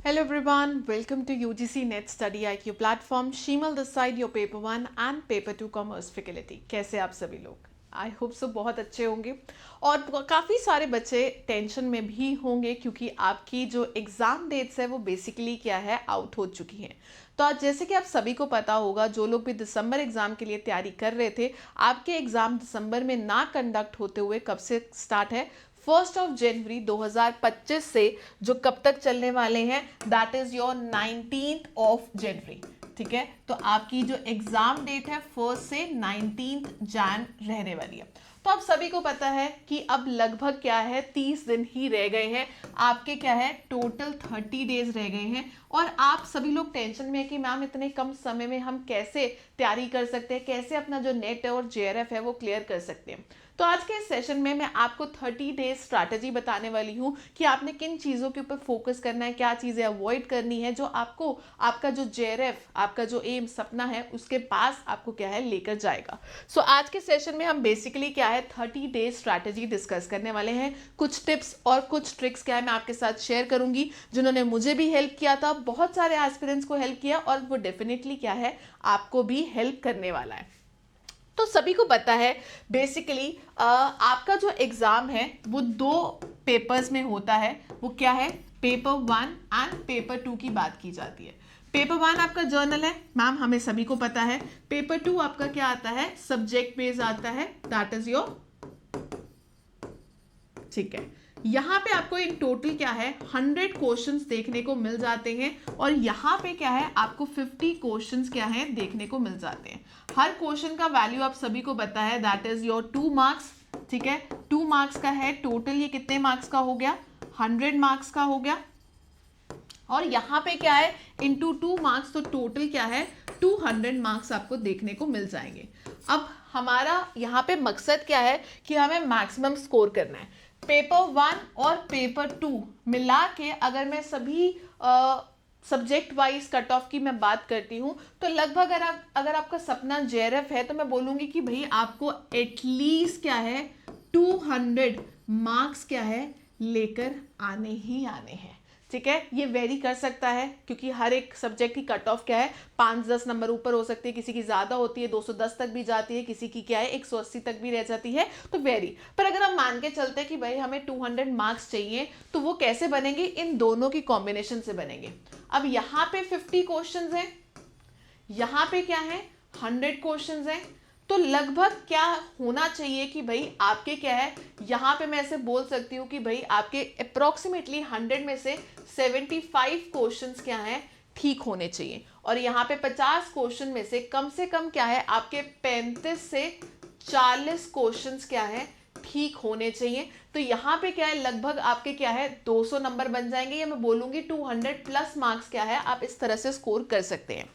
Hello everyone, welcome to UGC Net Study IQ platform. Shimal this side, your paper 1 and paper 2 commerce faculty. कैसे आप सभी लोग? I hope so बहुत अच्छे होंगे और काफ़ी सारे बच्चे टेंशन में भी होंगे क्योंकि आपकी जो एग्ज़ाम डेट्स है वो बेसिकली क्या है आउट हो चुकी हैं। तो आज जैसे कि आप सभी को पता होगा, जो लोग भी दिसंबर एग्ज़ाम के लिए तैयारी कर रहे थे, आपके एग्ज़ाम दिसंबर में ना कंडक्ट होते हुए कब से स्टार्ट है, 1 जनवरी 2025 से, जो कब तक चलने वाले हैं, दैट इज योर 19 जनवरी। ठीक है, तो आपकी जो एग्जाम डेट है 1 से 19 जैन रहने वाली है। तो आप सभी को पता है कि अब लगभग क्या है 30 दिन ही रह गए हैं, आपके क्या है टोटल 30 डेज रह गए हैं। और आप सभी लोग टेंशन में है कि मैम इतने कम समय में हम कैसे तैयारी कर सकते हैं, कैसे अपना जो नेट और जेआरएफ है वो क्लियर कर सकते हैं। तो आज के इस सेशन में मैं आपको 30 डेज स्ट्रैटेजी बताने वाली हूँ कि आपने किन चीज़ों के ऊपर फोकस करना है, क्या चीज़ें अवॉइड करनी है, जो आपको आपका जो जेआरएफ, आपका जो एम सपना है उसके पास आपको क्या है लेकर जाएगा। सो आज के सेशन में हम बेसिकली क्या है 30 डेज स्ट्रैटेजी डिस्कस करने वाले हैं। कुछ टिप्स और कुछ ट्रिक्स क्या है मैं आपके साथ शेयर करूंगी, जिन्होंने मुझे भी हेल्प किया था, बहुत सारे एस्पिरेंट्स को हेल्प किया और वो डेफिनेटली क्या है आपको भी हेल्प करने वाला है। तो सभी को पता है बेसिकली आपका जो एग्ज़ाम है वो 2 पेपर्स में होता है। वो क्या है, पेपर 1 एंड पेपर 2 की बात की जाती है। पेपर 1 आपका जर्नल है, मैम हमें सभी को पता है। पेपर 2 आपका क्या आता है, सब्जेक्ट बेस्ड आता है, दैट इज योर, ठीक है। यहाँ पे आपको इन टोटल क्या है 100 क्वेश्चंस देखने को मिल जाते हैं और यहाँ पे क्या है आपको 50 क्वेश्चंस क्या है देखने को मिल जाते हैं। हर क्वेश्चन का वैल्यू आप सभी को पता है, दैट इज योर 2 मार्क्स। ठीक है, 2 मार्क्स का है टोटल। ये कितने मार्क्स का हो गया, 100 मार्क्स का हो गया। और यहाँ पे क्या है इंटू 2 मार्क्स, तो टोटल क्या है 200 मार्क्स आपको देखने को मिल जाएंगे। अब हमारा यहाँ पे मकसद क्या है कि हमें मैक्सिमम स्कोर करना है। पेपर 1 और पेपर 2 मिला के अगर मैं सभी सब्जेक्ट वाइज कट ऑफ की मैं बात करती हूँ तो लगभग अगर आपका सपना जेआरएफ है तो मैं बोलूँगी कि भाई आपको एटलीस्ट क्या है 200 मार्क्स क्या है लेकर आने ही आने हैं। ठीक है, ये वेरी कर सकता है क्योंकि हर एक सब्जेक्ट की कट ऑफ क्या है 5-10 नंबर ऊपर हो सकती है, किसी की ज़्यादा होती है 210 तक भी जाती है, किसी की क्या है 180 तक भी रह जाती है, तो वेरी। पर अगर हम मान के चलते हैं कि भाई हमें 200 मार्क्स चाहिए तो वो कैसे बनेंगे, इन दोनों की कॉम्बिनेशन से बनेंगे। अब यहाँ पे 50 क्वेश्चन है, यहाँ पे क्या है 100 क्वेश्चन है, तो लगभग क्या होना चाहिए कि भाई आपके क्या है, यहाँ पे मैं ऐसे बोल सकती हूँ कि भाई आपके अप्रोक्सीमेटली 100 में से 75 क्वेश्चंस क्या है ठीक होने चाहिए और यहाँ पे 50 क्वेश्चन में से कम क्या है आपके 35 से 40 क्वेश्चंस क्या है ठीक होने चाहिए। तो यहाँ पे क्या है लगभग आपके क्या है 200 नंबर बन जाएंगे, या मैं बोलूंगी 200 प्लस मार्क्स क्या है आप इस तरह से स्कोर कर सकते हैं।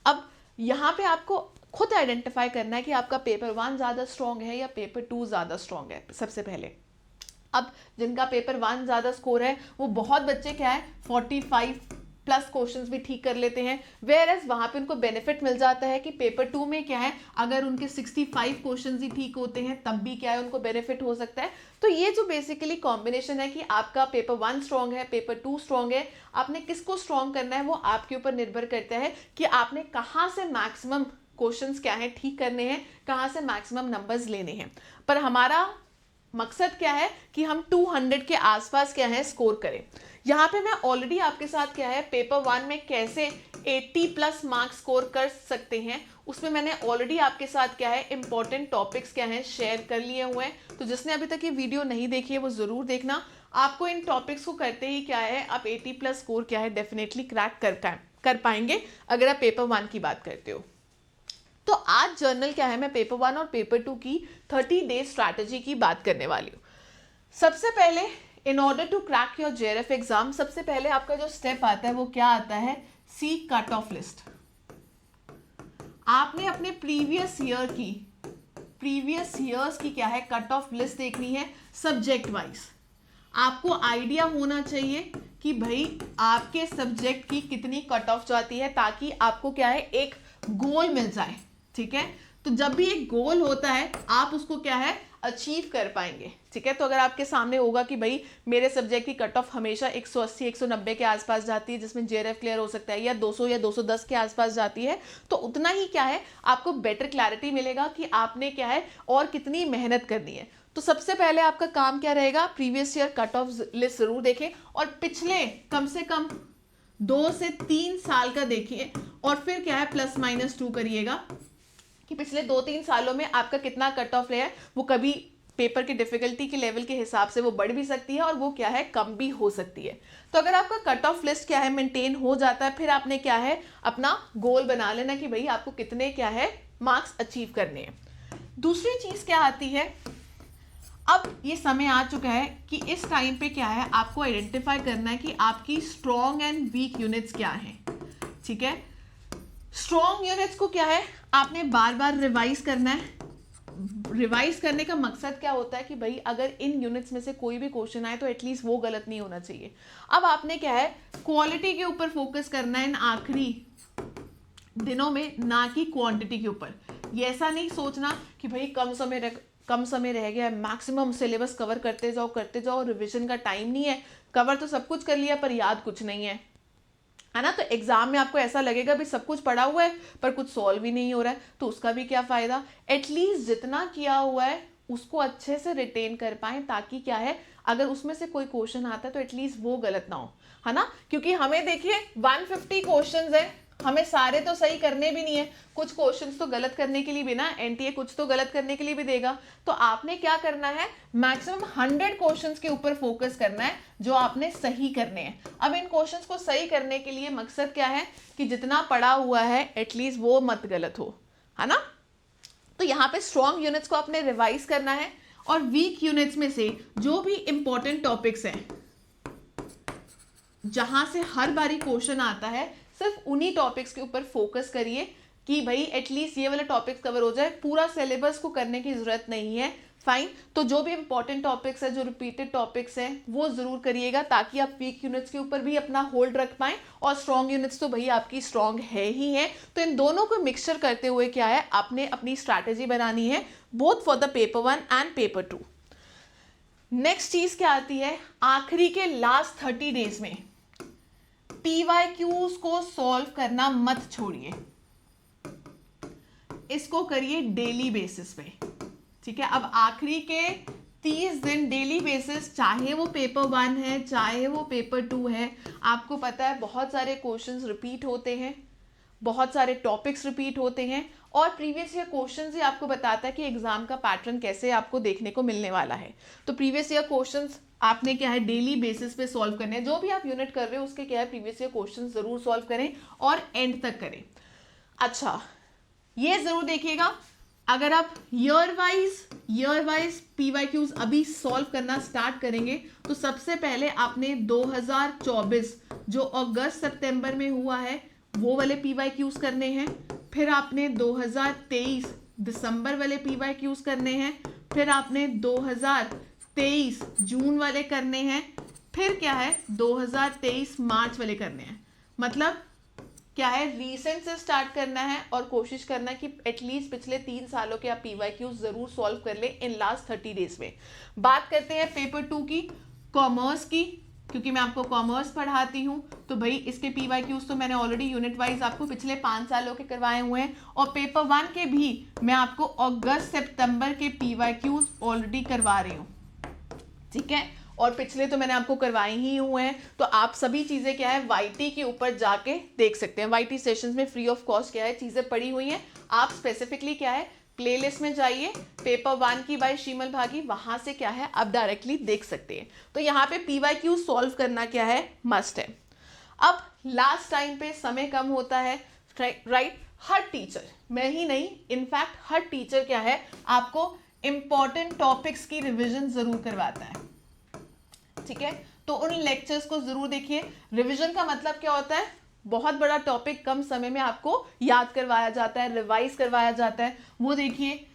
अब यहाँ पे आपको खुद आइडेंटिफाई करना है कि आपका पेपर 1 ज़्यादा स्ट्रॉन्ग है या पेपर 2 ज़्यादा स्ट्रॉन्ग है। सबसे पहले अब जिनका पेपर 1 ज़्यादा स्कोर है वो बहुत बच्चे क्या है 45 प्लस क्वेश्चंस भी ठीक कर लेते हैं, वेयर एज वहाँ पे उनको बेनिफिट मिल जाता है कि पेपर 2 में क्या है अगर उनके 65 क्वेश्चंस ही ठीक होते हैं तब भी क्या है उनको बेनिफिट हो सकता है। तो ये जो बेसिकली कॉम्बिनेशन है कि आपका पेपर 1 स्ट्रॉन्ग है, पेपर 2 स्ट्रॉन्ग है, आपने किसको स्ट्रॉन्ग करना है वो आपके ऊपर निर्भर करता है कि आपने कहाँ से मैक्सिमम क्वेश्चंस क्या है ठीक करने हैं, कहाँ से मैक्सिमम नंबर्स लेने हैं। पर हमारा मकसद क्या है कि हम 200 के आसपास क्या है स्कोर करें। यहाँ पे मैं ऑलरेडी आपके साथ क्या है पेपर 1 में कैसे 80 प्लस मार्क्स स्कोर कर सकते हैं उसमें मैंने ऑलरेडी आपके साथ क्या है इंपॉर्टेंट टॉपिक्स क्या है शेयर कर लिए हुए हैं। तो जिसने अभी तक ये वीडियो नहीं देखी है वो ज़रूर देखना। आपको इन टॉपिक्स को करते ही क्या है आप 80 प्लस स्कोर क्या है डेफिनेटली क्रैक कर पाएंगे अगर आप पेपर 1 की बात करते हो। तो आज जर्नल क्या है मैं पेपर 1 और पेपर 2 की 30 डेज स्ट्रैटेजी की बात करने वाली हूँ। सबसे पहले in order to crack your JRF exam, सबसे पहले आपका जो स्टेप आता है वो क्या आता है, सी कट ऑफ लिस्ट। आपने अपने प्रीवियस ईयर्स की क्या है कट ऑफ लिस्ट देखनी है सब्जेक्ट वाइज। आपको आइडिया होना चाहिए कि भाई आपके सब्जेक्ट की कितनी कट ऑफ जाती है ताकि आपको क्या है एक गोल मिल जाए। ठीक है, तो जब भी एक गोल होता है आप उसको क्या है अचीव कर पाएंगे। ठीक है, तो अगर आपके सामने होगा कि भाई मेरे सब्जेक्ट की कट ऑफ हमेशा 180 190 के आसपास जाती है, जिसमें जेआरएफ क्लियर हो सकता है, या 200 या 210 के आसपास जाती है, तो उतना ही क्या है आपको बेटर क्लैरिटी मिलेगा कि आपने क्या है और कितनी मेहनत करनी है। तो सबसे पहले आपका काम क्या रहेगा, previous year cut off list जरूर देखें और पिछले कम से कम 2 से 3 साल का देखिए, और फिर क्या है +-2 करिएगा कि पिछले 2-3 सालों में आपका कितना कट ऑफ रहा है। वो कभी पेपर की डिफिकल्टी के लेवल के हिसाब से वो बढ़ भी सकती है और वो क्या है कम भी हो सकती है। तो अगर आपका कट ऑफ लिस्ट क्या है मेंटेन हो जाता है, फिर आपने क्या है अपना गोल बना लेना कि भाई आपको कितने क्या है मार्क्स अचीव करने हैं। दूसरी चीज क्या आती है, अब ये समय आ चुका है कि इस टाइम पे क्या है आपको आइडेंटिफाई करना है कि आपकी स्ट्रॉन्ग एंड वीक यूनिट्स क्या हैं। ठीक है, स्ट्रॉन्ग यूनिट्स को क्या है आपने बार बार रिवाइज करना है। रिवाइज करने का मकसद क्या होता है कि भाई अगर इन यूनिट्स में से कोई भी क्वेश्चन आए तो एटलीस्ट वो गलत नहीं होना चाहिए। अब आपने क्या है क्वालिटी के ऊपर फोकस करना है इन आखिरी दिनों में, ना कि क्वांटिटी के ऊपर। ये ऐसा नहीं सोचना कि भाई कम समय रह गया है, मैक्सिमम सिलेबस कवर करते जाओ, रिवीजन का टाइम नहीं है, कवर तो सब कुछ कर लिया पर याद कुछ नहीं है ना। तो एग्जाम में आपको ऐसा लगेगा भी सब कुछ पढ़ा हुआ है पर कुछ सॉल्व भी नहीं हो रहा है, तो उसका भी क्या फायदा। एटलीस्ट जितना किया हुआ है उसको अच्छे से रिटेन कर पाए, ताकि क्या है अगर उसमें से कोई क्वेश्चन आता है तो एटलीस्ट वो गलत ना हो, है ना। क्योंकि हमें देखिए 150 क्वेश्चंस है, हमें सारे तो सही करने भी नहीं है, कुछ क्वेश्चंस तो गलत करने के लिए भी ना एनटीए कुछ तो गलत करने के लिए भी देगा। तो आपने क्या करना है मैक्सिमम 100 क्वेश्चंस के ऊपर फोकस करना है जो आपने सही करने हैं। अब इन क्वेश्चंस को सही करने के लिए मकसद क्या है कि जितना पढ़ा हुआ है एटलीस्ट वो मत गलत हो, है ना। तो यहाँ पे स्ट्रॉन्ग यूनिट्स को आपने रिवाइज करना है, और वीक यूनिट्स में से जो भी इंपॉर्टेंट टॉपिक्स हैं जहां से हर बारी क्वेश्चन आता है, सिर्फ उन्हीं टॉपिक्स के ऊपर फोकस करिए कि भाई एटलीस्ट ये वाला टॉपिक्स कवर हो जाए। पूरा सिलेबस को करने की जरूरत नहीं है, फाइन। तो जो भी इंपॉर्टेंट टॉपिक्स है, जो रिपीटेड टॉपिक्स हैं, वो जरूर करिएगा ताकि आप वीक यूनिट्स के ऊपर भी अपना होल्ड रख पाएं, और स्ट्रॉन्ग यूनिट्स तो भाई आपकी स्ट्रॉन्ग है ही है। तो इन दोनों को मिक्सचर करते हुए क्या है आपने अपनी स्ट्रैटेजी बनानी है, both for the paper 1 and paper 2। Next चीज क्या आती है, आखिरी के लास्ट 30 डेज में PYQs को सॉल्व करना मत छोड़िए, इसको करिए डेली बेसिस पे। ठीक है, अब आखिरी के 30 दिन डेली बेसिस, चाहे वो पेपर 1 है चाहे वो पेपर 2 है, आपको पता है बहुत सारे क्वेश्चंस रिपीट होते हैं, बहुत सारे टॉपिक्स रिपीट होते हैं, और प्रीवियस ईयर क्वेश्चंस ही आपको बताता है कि एग्जाम का पैटर्न कैसे आपको देखने को मिलने वाला है। तो प्रीवियस ईयर क्वेश्चंस आपने क्या है डेली बेसिस पे सॉल्व करने हैं। जो भी आप यूनिट कर रहे हो उसके क्या है प्रीवियस ईयर क्वेश्चंस जरूर सॉल्व करें और एंड तक करें। अच्छा, ये जरूर देखिएगा, अगर आप ईयर वाइज PYQs अभी सॉल्व करना स्टार्ट करेंगे तो सबसे पहले आपने 2024 जो अगस्त सितंबर में हुआ है वो वाले PYQs करने हैं, फिर आपने 2023 दिसंबर वाले PYQs करने हैं, फिर आपने 2023 जून वाले करने हैं, फिर क्या है 2023 मार्च वाले करने हैं। मतलब क्या है रीसेंट से स्टार्ट करना है और कोशिश करना है कि एटलीस्ट पिछले 3 सालों के आप PYQs जरूर सॉल्व कर ले इन लास्ट 30 डेज में। बात करते हैं पेपर 2 की, कॉमर्स की, क्योंकि मैं आपको कॉमर्स पढ़ाती हूँ तो भाई इसके PYQs तो मैंने ऑलरेडी यूनिट वाइज आपको पिछले 5 सालों के करवाए हुए हैं, और पेपर 1 के भी मैं आपको अगस्त सितंबर के PYQs ऑलरेडी करवा रही हूँ। ठीक है, और पिछले तो मैंने आपको करवाए ही हुए हैं, तो आप सभी चीजें क्या है YT के ऊपर जाके देख सकते हैं। YT सेशंस में फ्री ऑफ कॉस्ट क्या है चीजें पड़ी हुई हैं, आप स्पेसिफिकली क्या है प्लेलिस्ट में जाइए, पेपर 1 की बाय शीमल भागी, वहां से क्या है आप डायरेक्टली देख सकते हैं। तो यहाँ पे PYQ सॉल्व करना क्या है मस्ट है। अब लास्ट टाइम पे समय कम होता है, राइट। हर टीचर, मैं ही नहीं इनफैक्ट हर टीचर क्या है आपको इंपॉर्टेंट टॉपिक्स की रिविजन जरूर करवाता है। ठीक है, तो उन लेक्चर्स को जरूर देखिए। रिवीजन का मतलब क्या होता है, बहुत बड़ा टॉपिक कम समय में आपको याद करवाया जाता है, रिवाइज करवाया जाता है। वो देखिए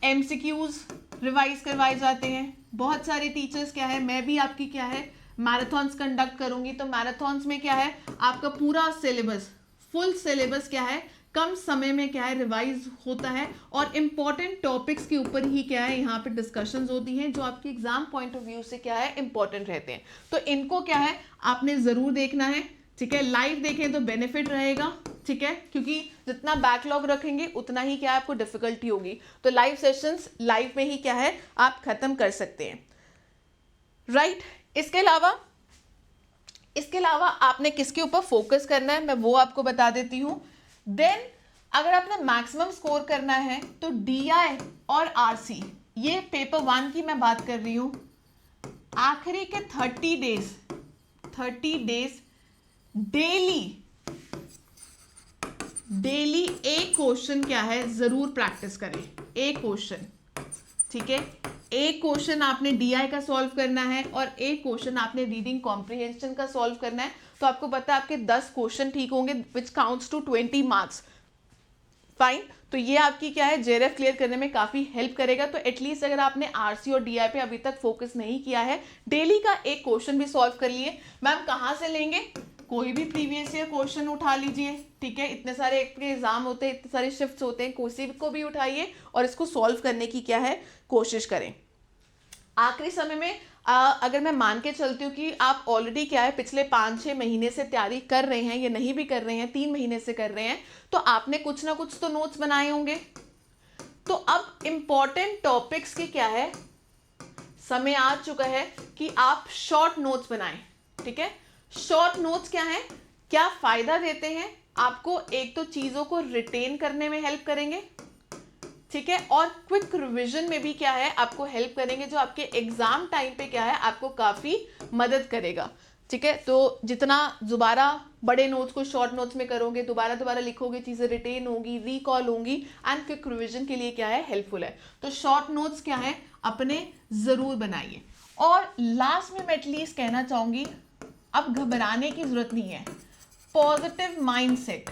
MCQs रिवाइज करवाए जाते हैं। बहुत सारे टीचर्स क्या है, मैं भी आपकी क्या है मैराथन्स कंडक्ट करूंगी, तो मैराथन्स में क्या है आपका पूरा सिलेबस, फुल सिलेबस क्या है कम समय में क्या है रिवाइज होता है और इम्पॉर्टेंट टॉपिक्स के ऊपर ही क्या है यहाँ पे डिस्कशंस होती हैं जो आपके एग्जाम पॉइंट ऑफ व्यू से क्या है इंपॉर्टेंट रहते हैं। तो इनको क्या है आपने ज़रूर देखना है, ठीक है। लाइव देखें तो बेनिफिट रहेगा, ठीक है, क्योंकि जितना बैकलॉग रखेंगे उतना ही क्या है आपको डिफिकल्टी होगी। तो लाइव सेशंस लाइव में ही क्या है आप खत्म कर सकते हैं, राइट। इसके अलावा आपने किसके ऊपर फोकस करना है मैं वो आपको बता देती हूँ। देन अगर आपने मैक्सिमम स्कोर करना है तो DI और RC, ये पेपर 1 की मैं बात कर रही हूँ, आखिरी के 30 डेज डेली एक क्वेश्चन क्या है जरूर प्रैक्टिस करें, एक क्वेश्चन, ठीक है। एक क्वेश्चन आपने DI का सॉल्व करना है और एक क्वेश्चन आपने रीडिंग कॉम्प्रिहेंशन का सॉल्व करना है। तो आपको पता है आपके 10 क्वेश्चन ठीक होंगे विच काउंट्स टू 20 मार्क्स, फाइन। तो ये आपकी क्या है JRF क्लियर करने में काफ़ी हेल्प करेगा। तो एटलीस्ट अगर आपने RC और DI पे अभी तक फोकस नहीं किया है, डेली का एक क्वेश्चन भी सॉल्व कर लिए। मैम कहाँ से लेंगे? कोई भी प्रीवियस ईयर क्वेश्चन उठा लीजिए, ठीक है। इतने सारे एग्जाम होते हैं, इतने सारे शिफ्ट्स होते हैं, किसी को भी उठाइए और इसको सॉल्व करने की क्या है कोशिश करें। आखिरी समय में अगर मैं मान के चलती हूँ कि आप ऑलरेडी क्या है पिछले 5-6 महीने से तैयारी कर रहे हैं, या नहीं भी कर रहे हैं 3 महीने से कर रहे हैं, तो आपने कुछ ना कुछ तो नोट्स बनाए होंगे। तो अब इम्पॉर्टेंट टॉपिक्स के क्या है समय आ चुका है कि आप शॉर्ट नोट्स बनाएं, ठीक है। शॉर्ट नोट्स क्या है, क्या फायदा देते हैं आपको? एक तो चीजों को रिटेन करने में हेल्प करेंगे, ठीक है, और क्विक रिवीजन में भी क्या है आपको हेल्प करेंगे, जो आपके एग्जाम टाइम पे क्या है आपको काफी मदद करेगा, ठीक है। तो जितना दोबारा बड़े नोट्स को शॉर्ट नोट्स में करोगे, दोबारा लिखोगे, चीजें रिटेन होंगी, रिकॉल होंगी एंड क्विक रिवीजन के लिए क्या है हेल्पफुल है। तो शॉर्ट नोट्स क्या है अपने जरूर बनाइए। और लास्ट में मैं एटलीस्ट कहना चाहूंगी, अब घबराने की जरूरत नहीं है, पॉजिटिव माइंडसेट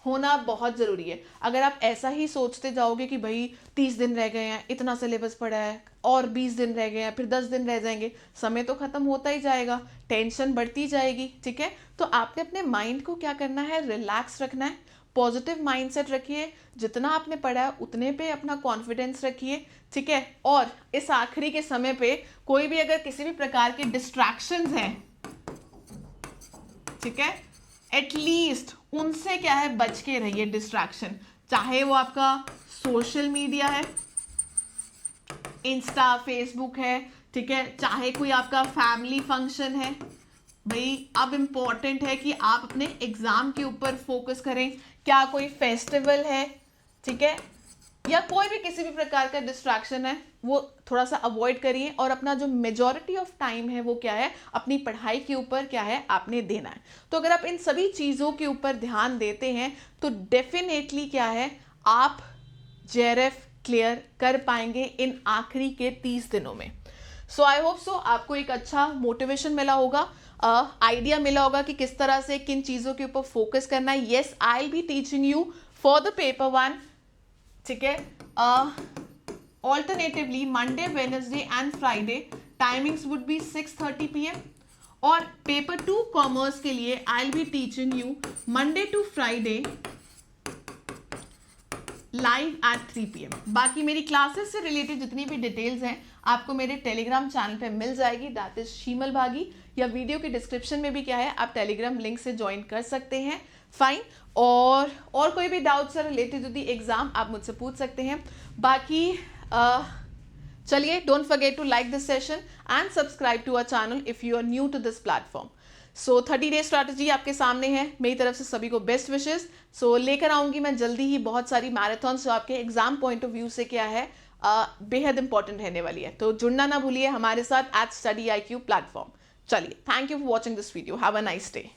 होना बहुत ज़रूरी है। अगर आप ऐसा ही सोचते जाओगे कि भाई 30 दिन रह गए हैं, इतना सिलेबस पड़ा है, और 20 दिन रह गए हैं, फिर 10 दिन रह जाएंगे, समय तो ख़त्म होता ही जाएगा, टेंशन बढ़ती जाएगी, ठीक है। तो आपने अपने माइंड को क्या करना है, रिलैक्स रखना है, पॉजिटिव माइंडसेट रखिए, जितना आपने पढ़ा है उतने पे अपना कॉन्फिडेंस रखिए, ठीक है। और इस आखिरी के समय पे कोई भी अगर किसी भी प्रकार के डिस्ट्रैक्शंस हैं, ठीक है, एटलीस्ट उनसे क्या है बच के रहिए। डिस्ट्रैक्शन चाहे वो आपका सोशल मीडिया है, इंस्टा फेसबुक है, ठीक है, चाहे कोई आपका फैमिली फंक्शन है, भाई अब इम्पोर्टेंट है कि आप अपने एग्जाम के ऊपर फोकस करें। क्या कोई फेस्टिवल है, ठीक है, या कोई भी किसी भी प्रकार का डिस्ट्रैक्शन है, वो थोड़ा सा अवॉइड करिए और अपना जो मेजॉरिटी ऑफ टाइम है वो क्या है अपनी पढ़ाई के ऊपर क्या है आपने देना है। तो अगर आप इन सभी चीज़ों के ऊपर ध्यान देते हैं तो डेफिनेटली क्या है आप JRF क्लियर कर पाएंगे इन आखिरी के 30 दिनों में। सो आई होप सो आपको एक अच्छा मोटिवेशन मिला होगा, आइडिया मिला होगा कि किस तरह से किन चीज़ों के ऊपर फोकस करना है। Yes, I will be teaching you for the paper 1, ठीक है। Alternatively Monday, Wednesday and Friday timings would be 6:30 PM, और पेपर 2 कॉमर्स के लिए I will be teaching you Monday to Friday live at 3 PM। बाकी मेरी classes से related जितनी भी डिटेल्स हैं आपको मेरे टेलीग्राम चैनल पे मिल जाएगी, दैट इज शीमल भागी, या वीडियो के डिस्क्रिप्शन में भी क्या है आप टेलीग्राम लिंक से ज्वाइन कर सकते हैं, फाइन। और कोई भी डाउट से रिलेटेड टू दी एग्जाम आप मुझसे पूछ सकते हैं। बाकी चलिए, don't forget to like this session and subscribe to our channel if you are new to this platform. So 30 day strategy आपके सामने है, मेरी तरफ से सभी को बेस्ट विशेस। सो लेकर आऊंगी मैं जल्दी ही बहुत सारी मैराथन जो आपके एग्जाम पॉइंट ऑफ व्यू से क्या है बेहद इंपॉर्टेंट रहने वाली है। तो जुड़ना ना भूलिए हमारे साथ एट StudyIQ प्लेटफॉर्म। चलिए, thank you for watching this video, have a nice day.